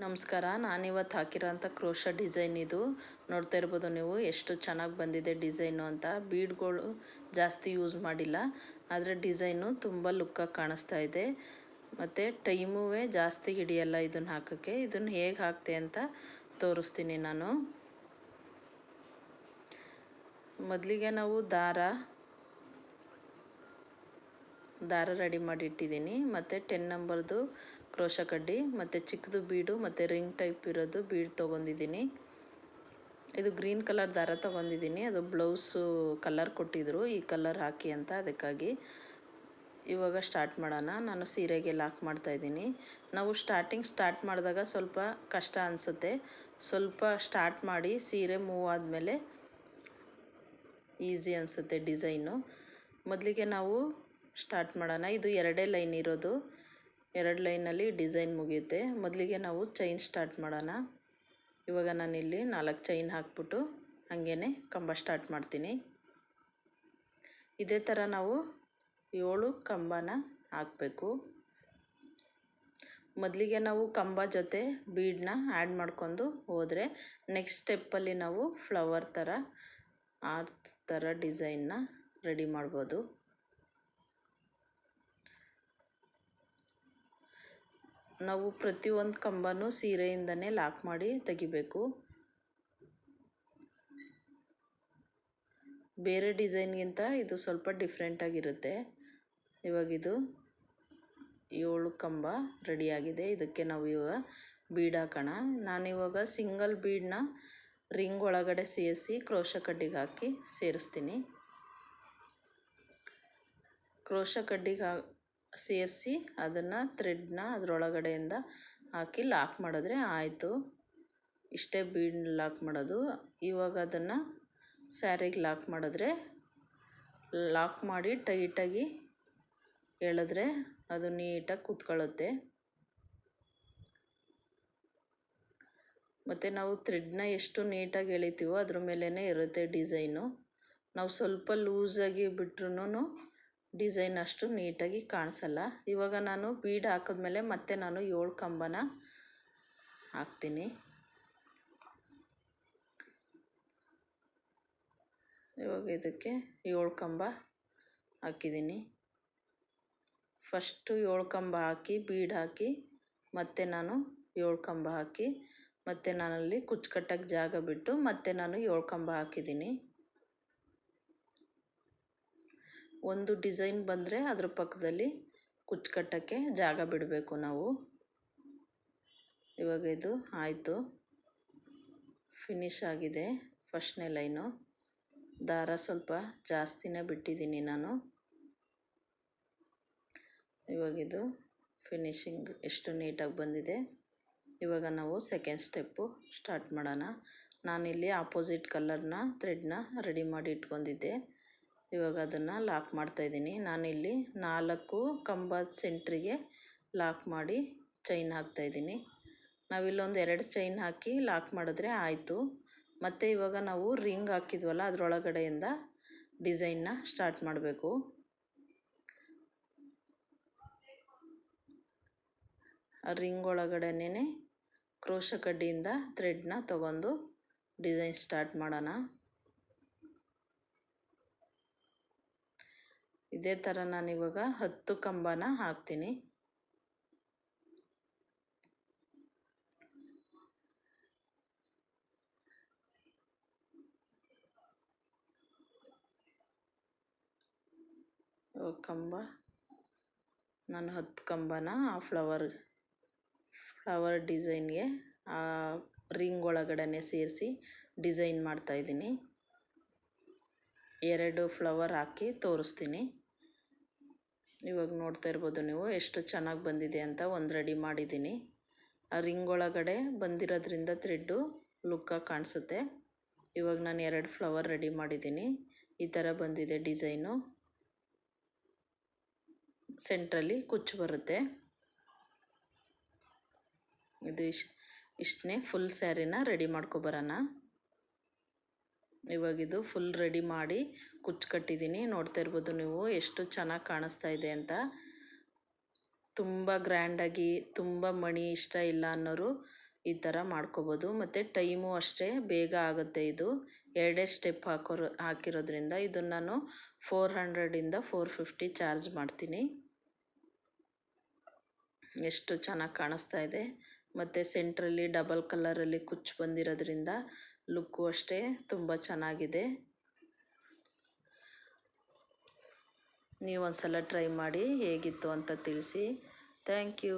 ನಮಸ್ಕಾರ. ನಾನಿವತ್ತು ಹಾಕಿರೋಂಥ crochet design ಇದು ನೋಡ್ತಾ ಇರ್ಬೋದು ನೀವು ಎಷ್ಟು ಚೆನ್ನಾಗಿ ಬಂದಿದೆ ಡಿಸೈನು ಅಂತ. ಬೀಡ್ಗಳು ಜಾಸ್ತಿ ಯೂಸ್ ಮಾಡಿಲ್ಲ, ಆದರೆ ಡಿಸೈನು ತುಂಬ ಲುಕ್ಕಾಗಿ ಕಾಣಿಸ್ತಾ ಇದೆ. ಮತ್ತು ಟೈಮೂ ಜಾಸ್ತಿ ಹಿಡಿಯಲ್ಲ ಇದನ್ನು ಹಾಕೋಕ್ಕೆ. ಇದನ್ನು ಹೇಗೆ ಹಾಕ್ತೆ ಅಂತ ತೋರಿಸ್ತೀನಿ ನಾನು. ಮೊದಲಿಗೆ ನಾವು ದಾರ ರೆಡಿ ಮಾಡಿ ಇಟ್ಟಿದ್ದೀನಿ. ಮತ್ತು 10 ನಂಬರ್ದು ಕ್ರೋಶ ಕಡ್ಡಿ ಮತ್ತು ಚಿಕ್ಕದು ಬೀಡು ಮತ್ತು ರಿಂಗ್ ಟೈಪ್ ಇರೋದು ಬೀಡ್ ತೊಗೊಂಡಿದ್ದೀನಿ. ಇದು ಗ್ರೀನ್ ಕಲರ್ ದಾರ ತೊಗೊಂಡಿದ್ದೀನಿ. ಅದು ಬ್ಲೌಸು ಕಲರ್ ಕೊಟ್ಟಿದ್ರು, ಈ ಕಲರ್ ಹಾಕಿ ಅಂತ, ಅದಕ್ಕಾಗಿ. ಇವಾಗ ಸ್ಟಾರ್ಟ್ ಮಾಡೋಣ. ನಾನು ಸೀರೆಗೆ ಲಾಕ್ ಮಾಡ್ತಾಯಿದ್ದೀನಿ. ನಾವು ಸ್ಟಾರ್ಟ್ ಮಾಡಿದಾಗ ಸ್ವಲ್ಪ ಕಷ್ಟ ಅನಿಸುತ್ತೆ. ಸ್ವಲ್ಪ ಸ್ಟಾರ್ಟ್ ಮಾಡಿ ಸೀರೆ ಮೂವ್ ಆದಮೇಲೆ ಈಸಿ ಅನಿಸುತ್ತೆ ಡಿಸೈನು. ಮೊದಲಿಗೆ ನಾವು ಸ್ಟಾರ್ಟ್ ಮಾಡೋಣ. ಇದು 2 ಲೈನ್ ಇರೋದು. 2 ಲೈನಲ್ಲಿ ಡಿಸೈನ್ ಮುಗಿಯುತ್ತೆ. ಮೊದಲಿಗೆ ನಾವು ಚೈನ್ ಸ್ಟಾರ್ಟ್ ಮಾಡೋಣ. ಇವಾಗ ನಾನಿಲ್ಲಿ 4 ಚೈನ್ ಹಾಕ್ಬಿಟ್ಟು ಹಾಗೇ ಕಂಬ ಸ್ಟಾರ್ಟ್ ಮಾಡ್ತೀನಿ. ಇದೇ ಥರ ನಾವು 7 ಕಂಬನ ಹಾಕಬೇಕು. ಮೊದಲಿಗೆ ನಾವು ಕಂಬ ಜೊತೆ ಬೀಡನ್ನ ಆ್ಯಡ್ ಮಾಡ್ಕೊಂಡು ಹೋದರೆ ನೆಕ್ಸ್ಟ್ ಸ್ಟೆಪ್ಪಲ್ಲಿ ನಾವು ಫ್ಲವರ್ ಥರ ಆ ಥರ ಡಿಸೈನ್ನ ರೆಡಿ ಮಾಡ್ಬೋದು. ನಾವು ಪ್ರತಿಯೊಂದು ಕಂಬನೂ ಸೀರೆಯಿಂದನೇ ಲಾಕ್ ಮಾಡಿ ತೆಗಿಬೇಕು. ಬೇರೆ ಡಿಸೈನ್ಗಿಂತ ಇದು ಸ್ವಲ್ಪ ಡಿಫ್ರೆಂಟಾಗಿರುತ್ತೆ. ಇವಾಗಿದು 7 ಕಂಬ ರೆಡಿಯಾಗಿದೆ. ಇದಕ್ಕೆ ನಾವು ಇವಾಗ ಬೀಡ್ ಹಾಕೋಣ. ನಾನಿವಾಗ ಸಿಂಗಲ್ ಬೀಡನ್ನ ರಿಂಗ್ ಒಳಗಡೆ ಸೇರಿಸಿ ಕ್ರೋಶ ಕಡ್ಡಿಗೆ ಹಾಕಿ ಸೇರಿಸ್ತೀನಿ. ಕ್ರೋಶ ಕಡ್ಡಿಗೆ ಸೇರಿಸಿ ಅದನ್ನು ಥ್ರೆಡ್ನ ಅದರೊಳಗಡೆಯಿಂದ ಹಾಕಿ ಲಾಕ್ ಮಾಡಿದ್ರೆ ಆಯಿತು. ಇಷ್ಟೇ ಬೀಡ್ ಲಾಕ್ ಮಾಡೋದು. ಇವಾಗ ಅದನ್ನು ಸ್ಯಾರಿಗೆ ಲಾಕ್ ಮಾಡಿದ್ರೆ, ಲಾಕ್ ಮಾಡಿ ಟೈಟಾಗಿ ಎಳೆದ್ರೆ ಅದು ನೀಟಾಗಿ ಕೂತ್ಕೊಳ್ಳುತ್ತೆ. ಮತ್ತು ನಾವು ಥ್ರೆಡ್ನ ಎಷ್ಟು ನೀಟಾಗಿ ಎಳಿತೀವೋ ಅದ್ರ ಮೇಲೇ ಇರುತ್ತೆ ಡಿಸೈನು. ನಾವು ಸ್ವಲ್ಪ ಲೂಸಾಗಿ ಬಿಟ್ರೂ ಡಿಸೈನ್ ಅಷ್ಟು ನೀಟಾಗಿ ಕಾಣಿಸಲ್ಲ. ಇವಾಗ ನಾನು ಬೀಡ್ ಹಾಕಿದ್ಮೇಲೆ ಮತ್ತೆ ನಾನು 7 ಕಂಬನ ಹಾಕ್ತೀನಿ. ಇವಾಗ ಇದಕ್ಕೆ 7 ಕಂಬ ಹಾಕಿದ್ದೀನಿ. ಫಸ್ಟು 7 ಕಂಬ ಹಾಕಿ ಬೀಡ್ ಹಾಕಿ ಮತ್ತೆ ನಾನು 7 ಕಂಬ ಹಾಕಿ ಮತ್ತು ನಾನಲ್ಲಿ ಕುಚ್ಚು ಕಟ್ಟಕ್ಕೆ ಜಾಗ ಬಿಟ್ಟು ಮತ್ತೆ ನಾನು 7 ಕಂಬ ಹಾಕಿದ್ದೀನಿ. ಒಂದು ಡಿಸೈನ್ ಬಂದರೆ ಅದ್ರ ಪಕ್ಕದಲ್ಲಿ ಕುಚ್ಚು ಕಟ್ಟಕ್ಕೆ ಜಾಗ ಬಿಡಬೇಕು ನಾವು. ಇವಾಗ ಇದು ಆಯಿತು, ಫಿನಿಶ್ ಆಗಿದೆ ಫಸ್ಟ್ನೇ ಲೈನು. ದಾರ ಸ್ವಲ್ಪ ಜಾಸ್ತಿನೇ ಬಿಟ್ಟಿದ್ದೀನಿ ನಾನು. ಇವಾಗಿದು ಫಿನಿಶಿಂಗ್ ಎಷ್ಟು ನೀಟಾಗಿ ಬಂದಿದೆ. ಇವಾಗ ನಾವು ಸೆಕೆಂಡ್ ಸ್ಟೆಪ್ಪು ಸ್ಟಾರ್ಟ್ ಮಾಡೋಣ. ನಾನಿಲ್ಲಿ ಆಪೋಸಿಟ್ ಕಲರ್ನ ಥ್ರೆಡ್ನ ರೆಡಿ ಮಾಡಿ ಇಟ್ಕೊಂಡಿದ್ದೆ. ಇವಾಗ ಅದನ್ನು ಲಾಕ್ ಮಾಡ್ತಾಯಿದ್ದೀನಿ. ನಾನಿಲ್ಲಿ 4 ಕಂಬದ ಸೆಂಟ್ರಿಗೆ ಲಾಕ್ ಮಾಡಿ ಚೈನ್ ಹಾಕ್ತಾಯಿದ್ದೀನಿ. ನಾವಿಲ್ಲೊಂದು 2 ಚೈನ್ ಹಾಕಿ ಲಾಕ್ ಮಾಡಿದ್ರೆ ಆಯಿತು. ಮತ್ತು ಇವಾಗ ನಾವು ರಿಂಗ್ ಹಾಕಿದ್ವಲ್ಲ ಅದರೊಳಗಡೆಯಿಂದ ಡಿಸೈನ್ನ ಸ್ಟಾರ್ಟ್ ಮಾಡಬೇಕು. ಆ ರಿಂಗ್ ಒಳಗಡೆನೇ ಕ್ರೋಶ ಕಡ್ಡಿಯಿಂದ ಥ್ರೆಡ್ನ ತಗೊಂಡು ಡಿಸೈನ್ ಸ್ಟಾರ್ಟ್ ಮಾಡೋಣ. ಇದೇ ಥರ ನಾನಿವಾಗ 10 ಕಂಬನ ಹಾಕ್ತೀನಿ. ಕಂಬ ನಾನು 10 ಕಂಬನ ಆ ಫ್ಲವರ್ ಡಿಸೈನ್ಗೆ ಆ ರಿಂಗ್ ಒಳಗಡೆ ಸೇರಿಸಿ ಡಿಸೈನ್ ಮಾಡ್ತಾಯಿದ್ದೀನಿ. 2 ಫ್ಲವರ್ ಹಾಕಿ ತೋರಿಸ್ತೀನಿ. ಇವಾಗ ನೋಡ್ತಾ ಇರ್ಬೋದು ನೀವು ಎಷ್ಟು ಚೆನ್ನಾಗಿ ಬಂದಿದೆ ಅಂತ. ಒಂದು ರೆಡಿ ಮಾಡಿದ್ದೀನಿ. ಆ ರಿಂಗ್ ಒಳಗಡೆ ಬಂದಿರೋದ್ರಿಂದ ಥ್ರೆಡ್ಡು ಲುಕ್ಕಾಗಿ ಕಾಣಿಸುತ್ತೆ. ಇವಾಗ ನಾನು 2 ಫ್ಲವರ್ ರೆಡಿ ಮಾಡಿದ್ದೀನಿ. ಈ ಥರ ಬಂದಿದೆ ಡಿಸೈನು. ಸೆಂಟ್ರಲ್ಲಿ ಕುಚ್ಚು ಬರುತ್ತೆ. ಇದು ಇಷ್ಟನ್ನೇ ಫುಲ್ ಸ್ಯಾರಿನ ರೆಡಿ ಮಾಡ್ಕೊಬರೋಣ. ಇವಾಗಿದು ಫುಲ್ ರೆಡಿ ಮಾಡಿ ಕುಚ್ಚು ಕಟ್ಟಿದ್ದೀನಿ. ನೋಡ್ತಾ ಇರ್ಬೋದು ನೀವು ಎಷ್ಟು ಚೆನ್ನಾಗಿ ಕಾಣಿಸ್ತಾ ಇದೆ ಅಂತ. ತುಂಬ ಗ್ರ್ಯಾಂಡಾಗಿ ತುಂಬ ಮಣಿ ಇಷ್ಟ ಇಲ್ಲ ಅನ್ನೋರು ಈ ಥರ ಮಾಡ್ಕೋಬೋದು. ಮತ್ತು ಟೈಮು ಅಷ್ಟೇ ಬೇಗ ಆಗುತ್ತೆ ಇದು. ಎರಡೇ ಸ್ಟೆಪ್ ಹಾಕಿರೋದ್ರಿಂದ ಇದನ್ನು ನಾನು 400ಇಂದ 450 ಚಾರ್ಜ್ ಮಾಡ್ತೀನಿ. ಎಷ್ಟು ಚೆನ್ನಾಗಿ ಕಾಣಿಸ್ತಾ ಇದೆ. ಮತ್ತು ಸೆಂಟ್ರಲ್ಲಿ ಡಬಲ್ ಕಲರಲ್ಲಿ ಕುಚ್ಚು ಬಂದಿರೋದ್ರಿಂದ ಲುಕ್ಕು ಅಷ್ಟೇ ತುಂಬ ಚೆನ್ನಾಗಿದೆ. ನೀವು ಒಂದು ಸಲ ಟ್ರೈ ಮಾಡಿ ಹೇಗಿತ್ತು ಅಂತ ತಿಳಿಸಿ. Thank you.